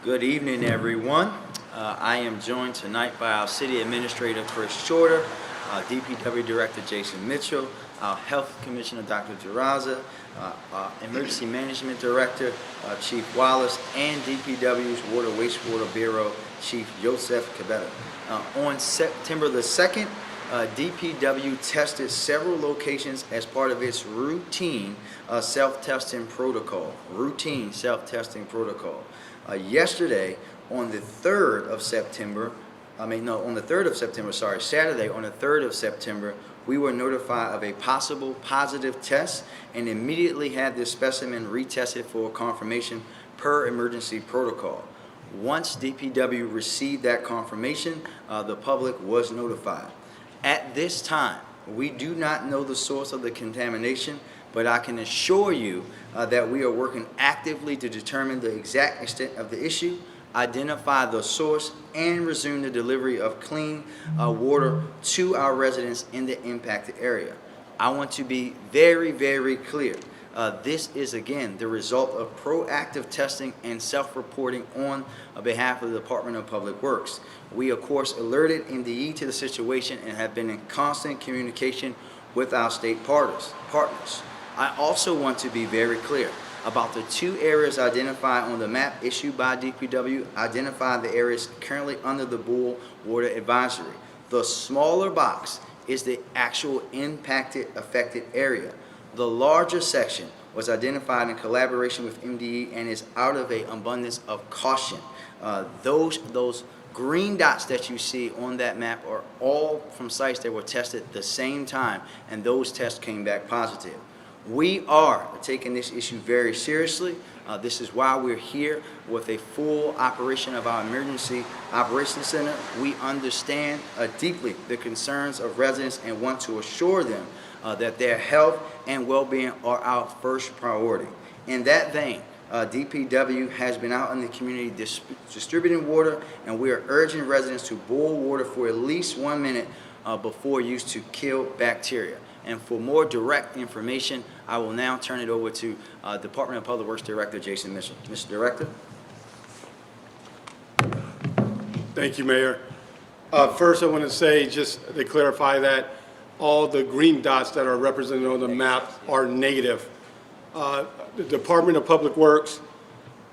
Good evening, everyone. I am joined tonight by our City Administrator, Chris Shorter, DPW Director, Jason Mitchell, our Health Commissioner, Dr. Jaraza, Emergency Management Director, Chief Wallace, and DPW's Water Wastewater Bureau, Chief Joseph Cabetta. On September the 2nd, DPW tested several locations as part of its routine self-testing protocol. Yesterday, on the 3rd of September, Saturday, on the 3rd of September, we were notified of a possible positive test and immediately had this specimen retested for confirmation per emergency protocol. Once DPW received that confirmation, the public was notified. At this time, we do not know the source of the contamination, but I can assure you that we are working actively to determine the exact extent of the issue, identify the source, and resume the delivery of clean water to our residents in the impacted area. I want to be very, very clear. This is, again, the result of proactive testing and self-reporting on behalf of the Department of Public Works. We, of course, alerted MDE to the situation and have been in constant communication with our state partners. I also want to be very clear about the two areas identified on the map issued by DPW, identify the areas currently under the Bull Water Advisory. The smaller box is the actual affected area. The larger section was identified in collaboration with MDE and is out of an abundance of caution. Those green dots that you see on that map are all from sites that were tested at the same time, and those tests came back positive. We are taking this issue very seriously. This is why we're here with a full operation of our Emergency Operations Center. We understand deeply the concerns of residents and want to assure them that their health and well-being are our first priority. In that vein, DPW has been out in the community distributing water, and we are urging residents to boil water for at least 1 minute before use to kill bacteria. And for more direct information, I will now turn it over to Department of Public Works Director Jason Mitchell. Mr. Director. Thank you, Mayor. First, I want to say, just to clarify, that all the green dots that are represented on the map are negative. The Department of Public Works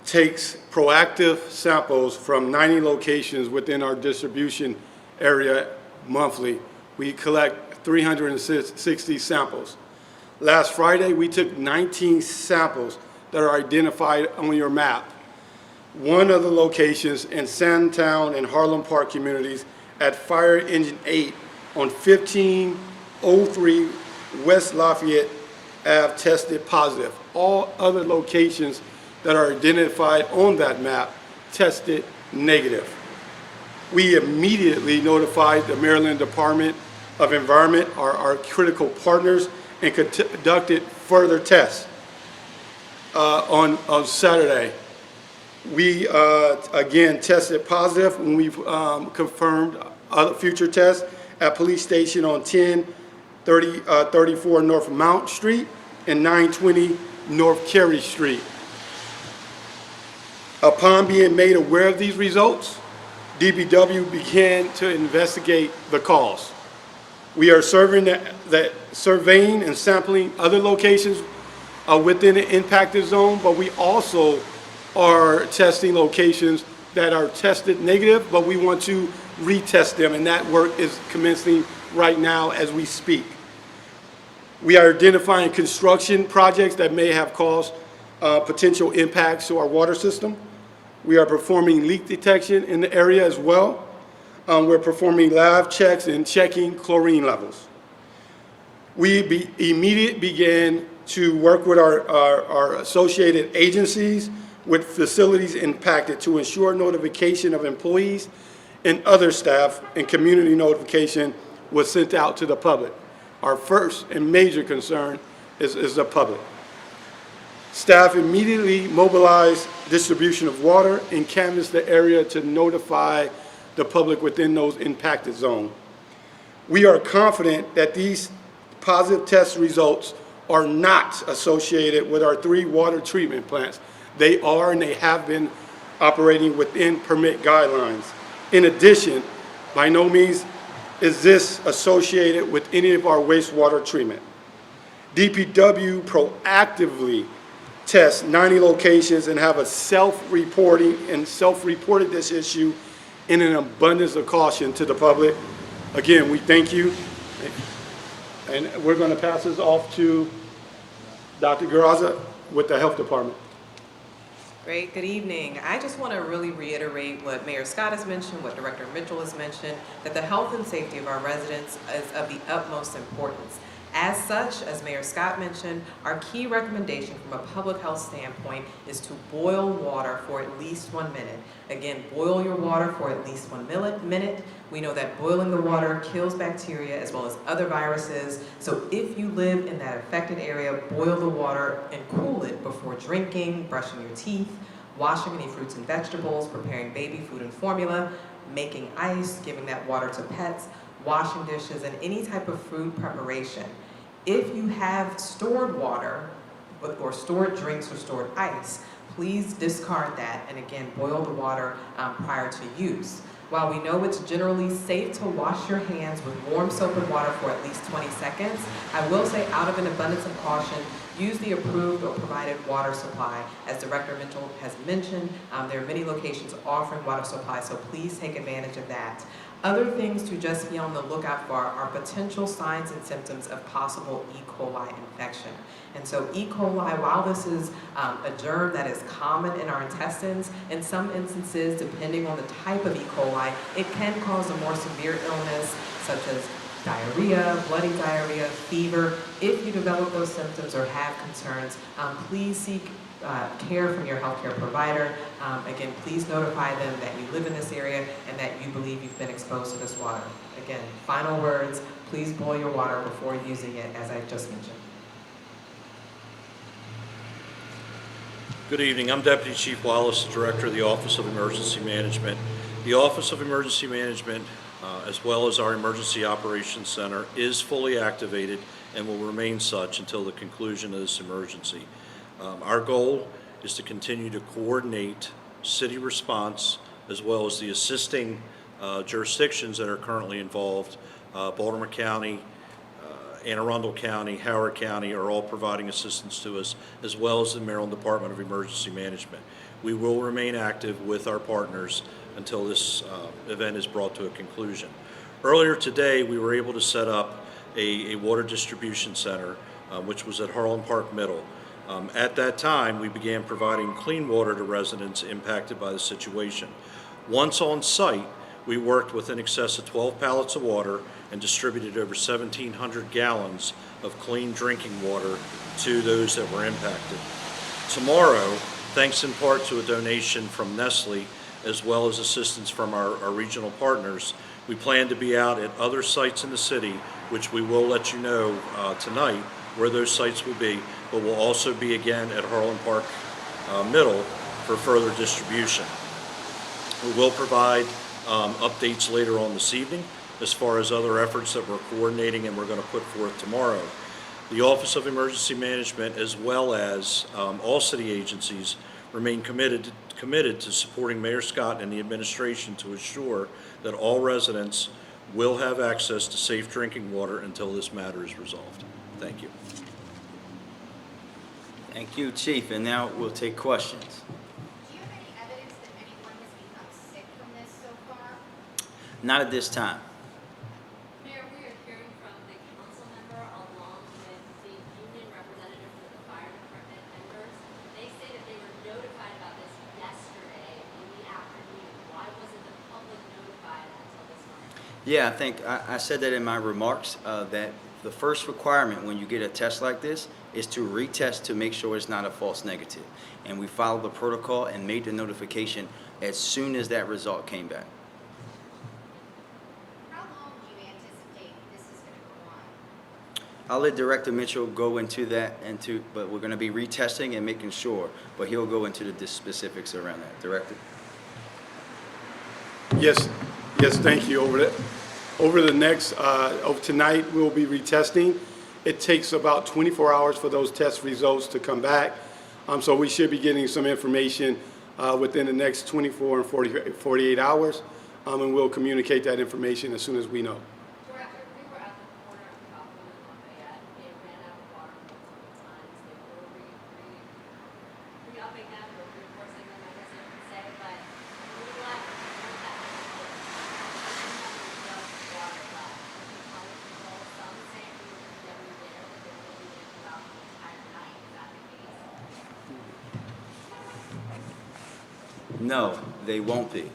takes proactive samples from 90 locations within our distribution area monthly. We collect 360 samples. Last Friday, we took 19 samples that are identified on your map. One of the locations in Sandtown and Harlem Park communities at Fire Engine 8 on 1503 West Lafayette Ave tested positive. All other locations that are identified on that map tested negative. We immediately notified the Maryland Department of Environment, our critical partners, and conducted further tests. On Saturday, we again tested positive when we've confirmed other future tests at police station on 1034 North Mount Street and 920 North Carey Street. Upon being made aware of these results, DPW began to investigate the cause. We are surveying and sampling other locations within the impacted zone, but we also are testing locations that are tested negative, but we want to retest them, and that work is commencing right now as we speak. We are identifying construction projects that may have caused potential impacts to our water system. We are performing leak detection in the area as well. We're performing lab checks and checking chlorine levels. We immediately began to work with our associated agencies with facilities impacted to ensure notification of employees and other staff, and community notification was sent out to the public. Our first and major concern is the public. Staff immediately mobilized distribution of water and canvassed the area to notify the public within those impacted zones. We are confident that these positive test results are not associated with our 3 water treatment plants. They are, and they have been operating within permit guidelines. In addition, by no means is this associated with any of our wastewater treatment. DPW proactively tests 90 locations and have a self-reported this issue in an abundance of caution to the public. Again, we thank you. And we're going to pass this off to Dr. Garza with the Health Department. Great, good evening. I just want to really reiterate what Mayor Scott has mentioned, what Director Mitchell has mentioned, that the health and safety of our residents is of the utmost importance. As such, as Mayor Scott mentioned, our key recommendation from a public health standpoint is to boil water for at least 1 minute. Again, boil your water for at least 1 minute. We know that boiling the water kills bacteria as well as other viruses. So if you live in that affected area, boil the water and cool it before drinking, brushing your teeth, washing any fruits and vegetables, preparing baby food and formula, making ice, giving that water to pets, washing dishes, and any type of food preparation. If you have stored water or stored drinks or stored ice, please discard that and again, boil the water prior to use. While we know it's generally safe to wash your hands with warm soap and water for at least 20 seconds, I will say out of an abundance of caution, use the approved or provided water supply. As Director Mitchell has mentioned, there are many locations offering water supply, so please take advantage of that. Other things to just be on the lookout for are potential signs and symptoms of possible E. coli infection. And so E. coli, while this is a germ that is common in our intestines, in some instances, depending on the type of E. coli, it can cause a more severe illness such as diarrhea, bloody diarrhea, fever. If you develop those symptoms or have concerns, please seek care from your healthcare provider. Again, please notify them that you live in this area and that you believe you've been exposed to this water. Again, final words, please boil your water before using it, as I just mentioned. Good evening. I'm Deputy Chief Wallace, Director of the Office of Emergency Management. The Office of Emergency Management, as well as our Emergency Operations Center, is fully activated and will remain such until the conclusion of this emergency. Our goal is to continue to coordinate city response as well as the assisting jurisdictions that are currently involved. Baltimore County, Anne Arundel County, Howard County are all providing assistance to us, as well as the Maryland Department of Emergency Management. We will remain active with our partners until this event is brought to a conclusion. Earlier today, we were able to set up a water distribution center, which was at Harlan Park Middle. At that time, we began providing clean water to residents impacted by the situation. Once on site, we worked with in excess of 12 pallets of water and distributed over 1,700 gallons of clean drinking water to those that were impacted. Tomorrow, thanks in part to a donation from Nestle, as well as assistance from our regional partners, we plan to be out at other sites in the city, which we will let you know tonight where those sites will be, but we'll also be again at Harlan Park Middle for further distribution. We will provide updates later on this evening as far as other efforts that we're coordinating and we're going to put forth tomorrow. The Office of Emergency Management, as well as all city agencies, remain committed to supporting Mayor Scott and the administration to assure that all residents will have access to safe drinking water until this matter is resolved. Thank you. Thank you, Chief. And now we'll take questions. Do you have any evidence that anyone has become sick from this so far? Not at this time. Mayor, we are hearing from the council member along with the union representative for the fire department members. They say that they were notified about this yesterday in the afternoon. Why wasn't the public notified until this morning? Yeah, I think I said that in my remarks, that the first requirement when you get a test like this is to retest to make sure it's not a false negative. And we followed the protocol and made the notification as soon as that result came back. How long do you anticipate this is going to go on? I'll let Director Mitchell go into that, but we're going to be retesting and making sure, but he'll go into the specifics around that. Director? Yes, thank you. Over the next, tonight, we'll be retesting. It takes about 24 hours for those test results to come back. So we should be getting some information within the next 24 and 48 hours, and we'll communicate that information as soon as we know. Director, we were at the corner of Kaufman and Lafayette. They ran out of water multiple times. They were re-upping them or reinforcing them, I guess I would say, but we left that. Water left. Quality control, some say we were never there, but they were leaving it throughout the entire night. Is that the case? No, they won't be.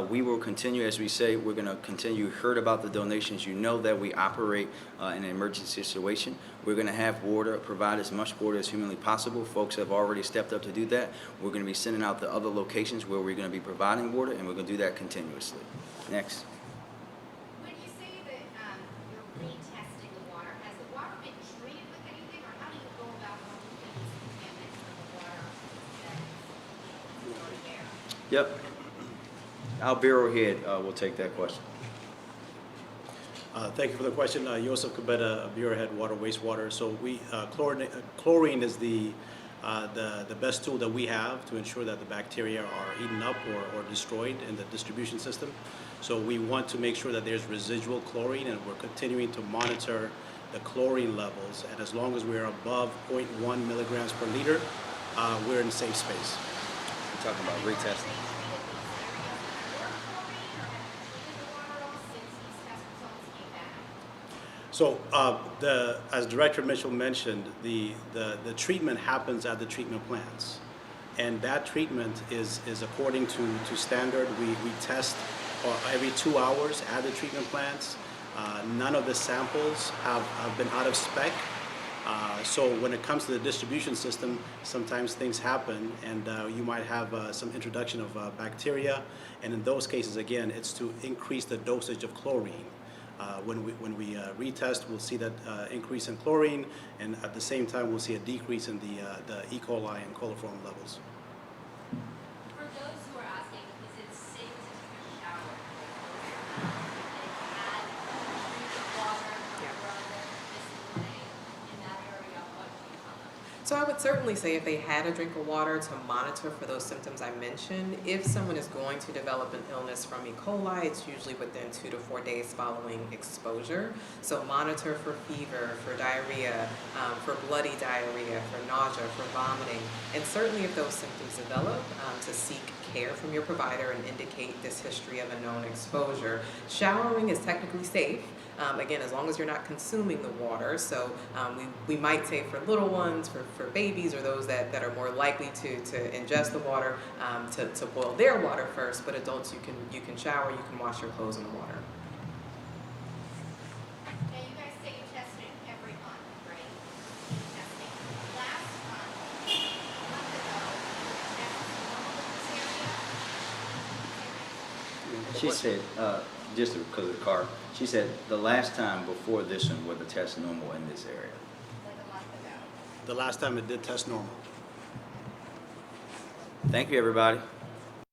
We will continue, as we say, we're going to continue. You heard about the donations. You know that we operate in an emergency situation. We're going to have water, provide as much water as humanly possible. Folks have already stepped up to do that. We're going to be sending out to other locations where we're going to be providing water, and we're going to do that continuously. Next. When you say that you're retesting the water, has the water been treated with anything, or how do you go about removing these contaminants from the water that's already there? Yep. Our Bureau Head will take that question. Thank you for the question. Joseph Cabeda, Bureau Head Water Wastewater. So chlorine is the best tool that we have to ensure that the bacteria are eaten up or destroyed in the distribution system. So we want to make sure that there's residual chlorine, and we're continuing to monitor the chlorine levels. And as long as we're above 0.1 milligrams per liter, we're in safe space. We're talking about retesting. So as Director Mitchell mentioned, the treatment happens at the treatment plants. And that treatment is according to standard. We test every 2 hours at the treatment plants. None of the samples have been out of spec. So when it comes to the distribution system, sometimes things happen, and you might have some introduction of bacteria. And in those cases, again, it's to increase the dosage of chlorine. When we retest, we'll see that increase in chlorine, and at the same time, we'll see a decrease in the E. coli and coliform levels. For those who are asking, is it safe to take a shower? If they had drinking water from a relative this morning in that area, what do you tell them? So I would certainly say if they had a drink of water to monitor for those symptoms I mentioned. If someone is going to develop an illness from E. coli, it's usually within 2 to 4 days following exposure. So monitor for fever, for diarrhea, for bloody diarrhea, for nausea, for vomiting. And certainly if those symptoms develop, to seek care from your provider and indicate this history of a known exposure. Showering is technically safe. Again, as long as you're not consuming the water. So we might say for little ones, for babies, or those that are more likely to ingest the water, to boil their water first. But adults, you can shower, you can wash your clothes in the water. Now, you guys say you test it every month, right? Testing. Last month, a month ago, tests normal in this area? She said, just because of the car, she said the last time before this one were the tests normal in this area. Like a month ago. The last time it did test normal. Thank you, everybody.